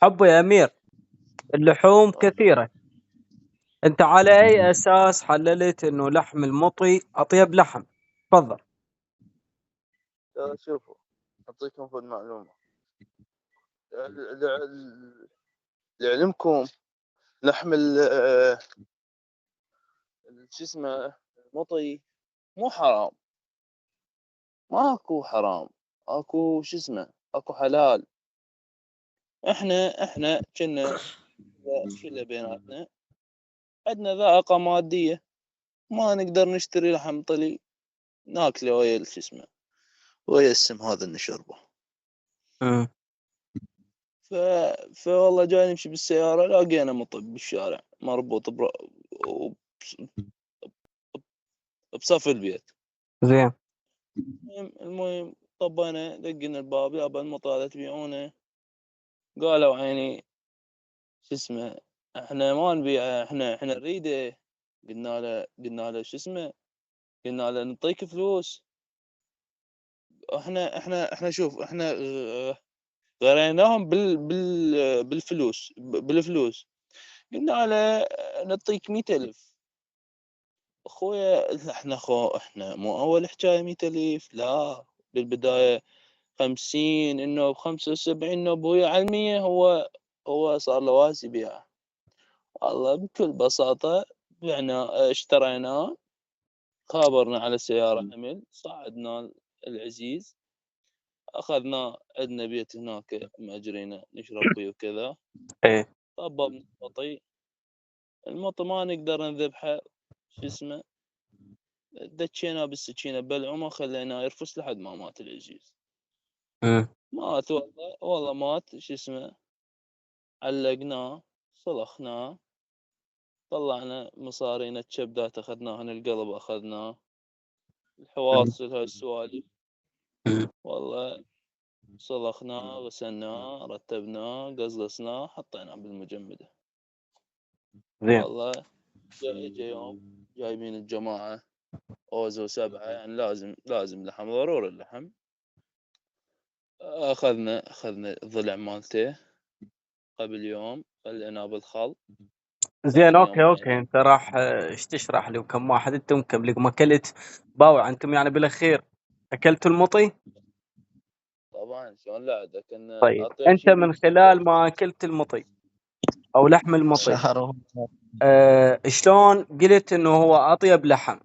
حبه يا أمير، اللحوم كثيرة. أنت على أي أساس حللت إنه لحم المطي أطيب لحم؟ تفضل. شوفوا، أعطيكم فد معلومة لعلمكم. لحم شو اسمه المطي مو حرام، ماكو حرام، اكو شو اسمه، اكو حلال. احنا كنا شله بيناتنا، عندنا ذائقة مادية، ما نقدر نشتري لحم طلي ناكله ويا شو اسمه، ويا السم هذا اللي نشربه. فوالله جاي نمشي بالسيارة لقينا مطب بالشارع مربوط بصف البيت. زين. المهم طبينا دقنا الباب، يابا المطي هذا تبيعونه؟ قالوا عيني شو اسمه احنا ما نبيعه، احنا نريده. قلنا له شو اسمه، قلنا له نعطيك فلوس. احنا شوف، احنا غريناهم بالفلوس. قلنا له نعطيك 100,000. اخويا احنا مو اول حكايه 100,000، لا، بالبدايه 50، انه ب75، انه ابويا على 100. هو صار له واس يبيعه. والله بكل بساطه بعنا، اشتريناه، خابرنا على سياره حمل، صعدنا العزيز، اخذناه عندنا بيت هناك مأجرينه نشرب فيه وكذا. ايه. طببنا المطي ما نقدر نذبحه، شو اسمه، دشيناه بالسكينه بلعومه، خليناه يرفس لحد ما مات العزيز. مات والله مات، شو اسمه، علقناه، صلخناه، طلعنا مصارينا، الكبدات اخذناهن، القلب اخذناه، الحواصل، هاي السوالف. والله صلخناه، غسلناه، رتبناه، قصقصناه، حطيناه بالمجمدة. زين. والله جاء يوم جايبين الجماعة أوزو 7، يعني لازم لحم، ضروري اللحم. أخذنا الضلع مالته قبل يوم، خليناه بالخل. زين. ثاني اوكي يوم اوكي، عينه. انت راح ايش تشرح لي وكم واحد انتم كم لكم اكلت باوع انتم يعني بالاخير اكلتوا المطي؟ طبعا شلون لا، ده كنا طيب أطيب انت شي من خلال ما اكلت المطي او لحم المطي، شهر. شلون قلت انه هو اطيب لحم؟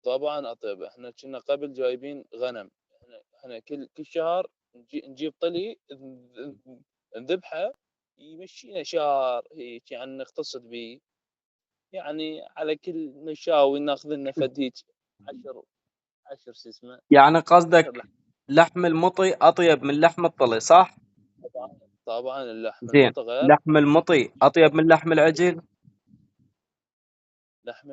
طبعا أطيب. احنا كنا قبل جايبين غنم، احنا كل شهر نجيب طلي نذبحه، يمشينا شهر هيك، يعني نقتصد به، يعني على كل نشاوي ناخذ لنا فد هيك 10 شو اسمه، يعني 10 قصدك لحم. لحم المطي اطيب من لحم الطلي، صح؟ طبعا اللحم زين. المطي غير. لحم المطي اطيب من لحم العجل؟ لحم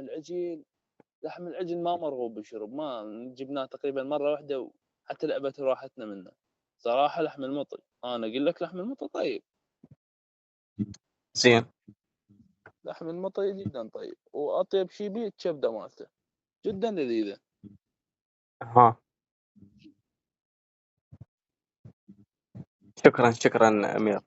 العجل ما مرغوب بالشرب، ما جبناه تقريبا مره واحده وحتى لعبت راحتنا منه. صراحه لحم المطي، انا اقول لك لحم المطي طيب. زين. لحم المطي جدا طيب، واطيب شي بيه الكبده مالته، جدا لذيذه. ها. شكرا امير.